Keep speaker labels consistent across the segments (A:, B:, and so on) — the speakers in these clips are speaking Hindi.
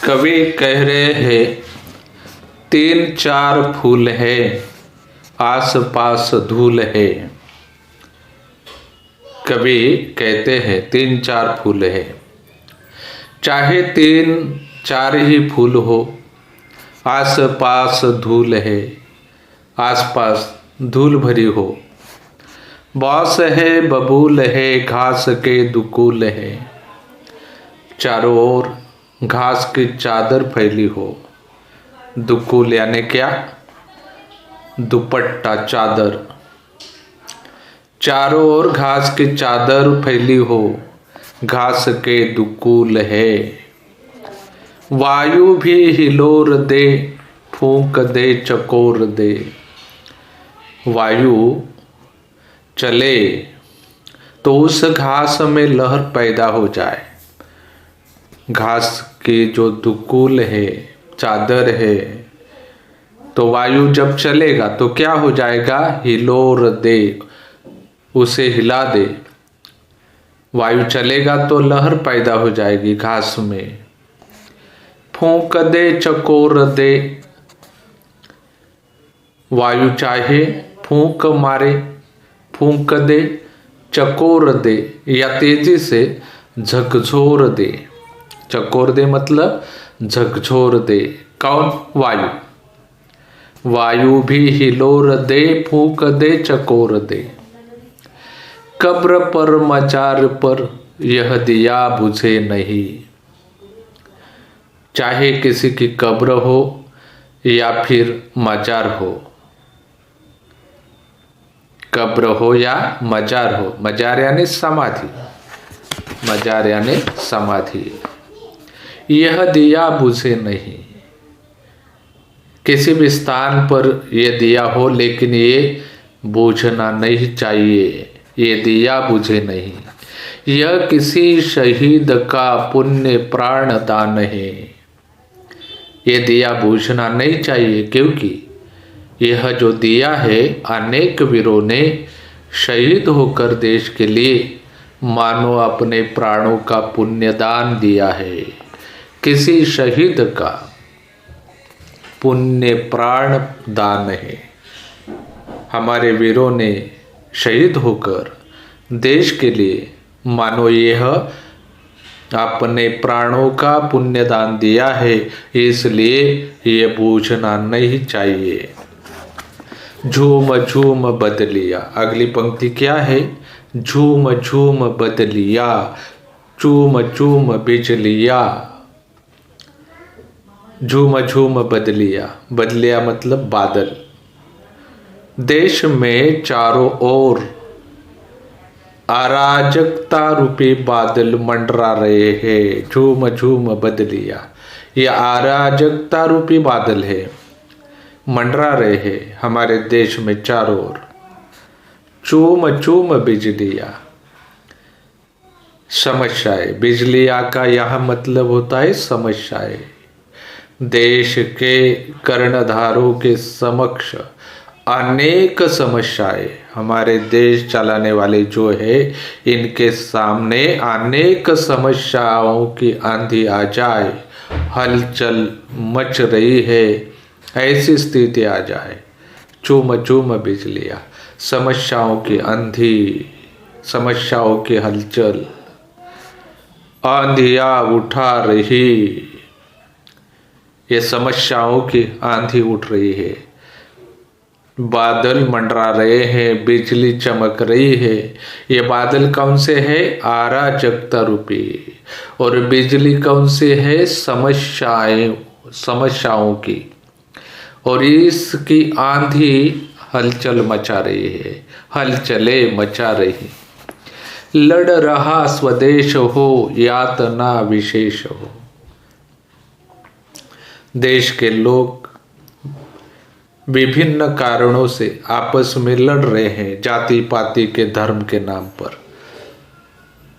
A: कवि कह रहे हैं तीन चार फूल है, आस पास धूल है। कवि कहते हैं तीन चार फूल है, चाहे तीन चार ही फूल हो, आस पास धूल है, आस पास धूल भरी हो। बांस है बबूल है, घास के दुकूल है, चारों ओर घास की चादर फैली हो। दुकूल यानी क्या? दुपट्टा, चादर। चारों ओर घास की चादर फैली हो, घास के दुकूल है। वायु भी हिलोर दे, फूंक दे चकोर दे। वायु चले तो उस घास में लहर पैदा हो जाए। घास की जो दुकूल है, चादर है, तो वायु जब चलेगा तो क्या हो जाएगा? हिलोर दे, उसे हिला दे। वायु चलेगा तो लहर पैदा हो जाएगी घास में। फूंक दे चकोर दे। वायु चाहे फूंक मारे, फूंक दे, चकोर दे या तेजी से झकझोर दे। चकोर दे मतलब झकझोर दे। कौन? वायु। वायु भी हिलोर दे, फूंक दे चकोर दे। कब्र पर मजार पर यह दिया बुझे नहीं। चाहे किसी की कब्र हो या फिर मजार हो, कब्र हो या मजार हो। मजार यानी समाधि, मजार यानी समाधि। यह दिया बुझे नहीं। किसी भी स्थान पर यह दिया हो, लेकिन ये बुझना नहीं चाहिए। ये दिया बुझे नहीं। यह किसी शहीद का पुण्य प्राण दान है। ये दिया बुझना नहीं चाहिए, क्योंकि यह जो दिया है, अनेक वीरों ने शहीद होकर देश के लिए मानो अपने प्राणों का पुण्यदान दिया है। किसी शहीद का पुण्य प्राण दान है। हमारे वीरों ने शहीद होकर देश के लिए मानो यह अपने प्राणों का पुण्यदान दिया है, इसलिए ये बूझना नहीं चाहिए। झूम झूम बदलिया। अगली पंक्ति क्या है? झूम झूम बदलिया, चूम चूम बिजलिया। झूम झूम बदलिया। बदलिया मतलब बादल। देश में चारों ओर अराजकता रूपी बादल मंडरा रहे हैं। झूम झूम बदलिया, ये अराजकता रूपी बादल है, मंडरा रहे हैं हमारे देश में चारों ओर। चूम चूम बिजलिया, समस्याएं। बिजलिया का यह मतलब होता है समस्याएं। देश के कर्णधारों के समक्ष अनेक समस्याएं, हमारे देश चलाने वाले जो है, इनके सामने अनेक समस्याओं की आंधी आ जाए, हलचल मच रही है, ऐसी स्थिति आ जाए। चूम चूम बिजलियाँ, समस्याओं की आंधी, समस्याओं की हलचल, आंधियाँ उठा रही। ये समस्याओं की आंधी उठ रही है, बादल मंडरा रहे हैं, बिजली चमक रही है। ये बादल कौन से है? अराजकता रूपी। और बिजली कौन से है? समस्याओं की। और इसकी आंधी हलचल मचा रही है, हलचले मचा रही। लड़ रहा स्वदेश हो, यातना विशेष हो। देश के लोग विभिन्न कारणों से आपस में लड़ रहे हैं, जाति पाति के धर्म के नाम पर।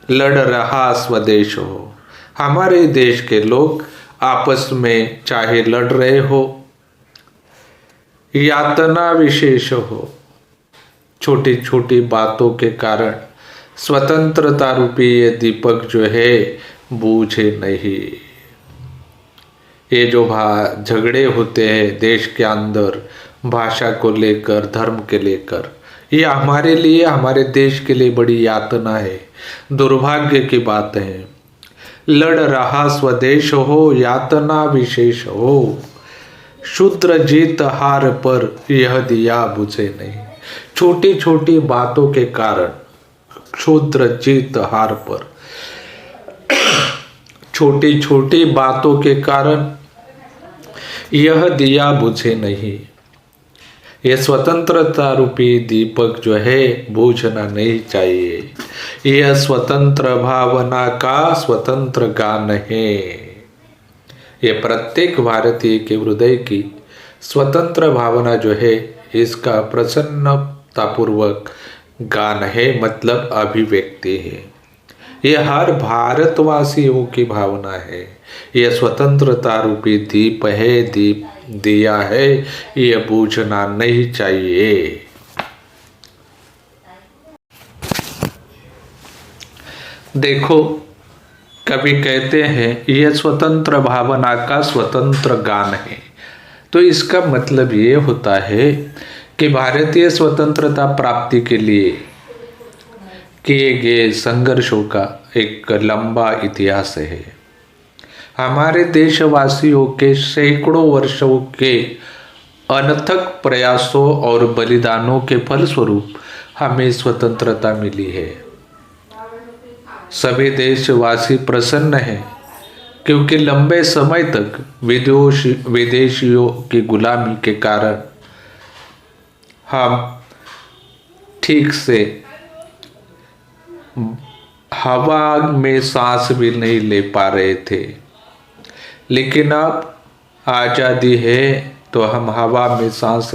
A: लड़ रहा स्वदेश हो। हमारे देश के लोग आपस में चाहे लड़ रहे हो, यातना विशेष हो, छोटी छोटी बातों के कारण स्वतंत्रता रूपी ये दीपक जो है बूझे नहीं। ये जो झगड़े होते हैं देश के अंदर भाषा को लेकर, धर्म के लेकर, ये हमारे लिए, हमारे देश के लिए बड़ी यातना है, दुर्भाग्य की बात है। लड़ रहा स्वदेश हो, यातना विशेष हो, शूद्र जीत हार पर यह दिया बुझे नहीं। छोटी छोटी बातों के कारण, शूद्र जीत हार पर, छोटी छोटी बातों के कारण यह दिया बुझे नहीं। ये स्वतंत्रता रूपी दीपक जो है बुझना नहीं चाहिए। यह स्वतंत्र भावना का स्वतंत्र गान है। ये प्रत्येक भारतीय के हृदय की स्वतंत्र भावना जो है इसका प्रसन्नतापूर्वक गान है, मतलब अभिव्यक्ति है। यह हर भारतवासियों की भावना है। यह स्वतंत्रता रूपी दीप है, दीप दिया है, यह बूझना नहीं चाहिए। देखो, कभी कहते हैं यह स्वतंत्र भावना का स्वतंत्र गान है, तो इसका मतलब ये होता है कि भारतीय स्वतंत्रता प्राप्ति के लिए किए गए संघर्षों का एक लंबा इतिहास है। हमारे देशवासियों के सैकड़ों वर्षों के अनथक प्रयासों और बलिदानों के फलस्वरूप हमें स्वतंत्रता मिली है। सभी देशवासी प्रसन्न हैं क्योंकि लंबे समय तक विदेशियों की गुलामी के कारण हम ठीक से हवा में सांस भी नहीं ले पा रहे थे, लेकिन अब आज़ादी है तो हम हवा में सांस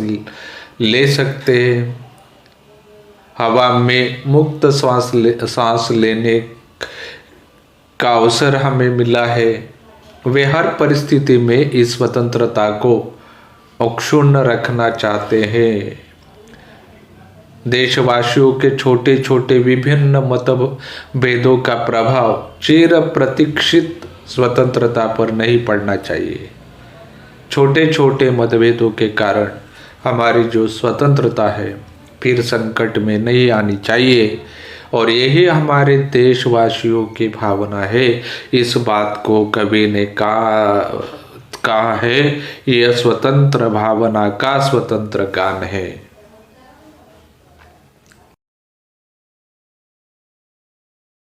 A: ले सकते हैं। हवा में मुक्त सांस लेने का अवसर हमें मिला है। वे हर परिस्थिति में इस स्वतंत्रता को अक्षुण्ण रखना चाहते हैं। देशवासियों के छोटे छोटे विभिन्न मतभेदों का प्रभाव चिर प्रतीक्षित स्वतंत्रता पर नहीं पड़ना चाहिए। छोटे छोटे मतभेदों के कारण हमारी जो स्वतंत्रता है फिर संकट में नहीं आनी चाहिए, और यही हमारे देशवासियों की भावना है। इस बात को कवि ने कहा है, यह स्वतंत्र भावना का स्वतंत्र गान है।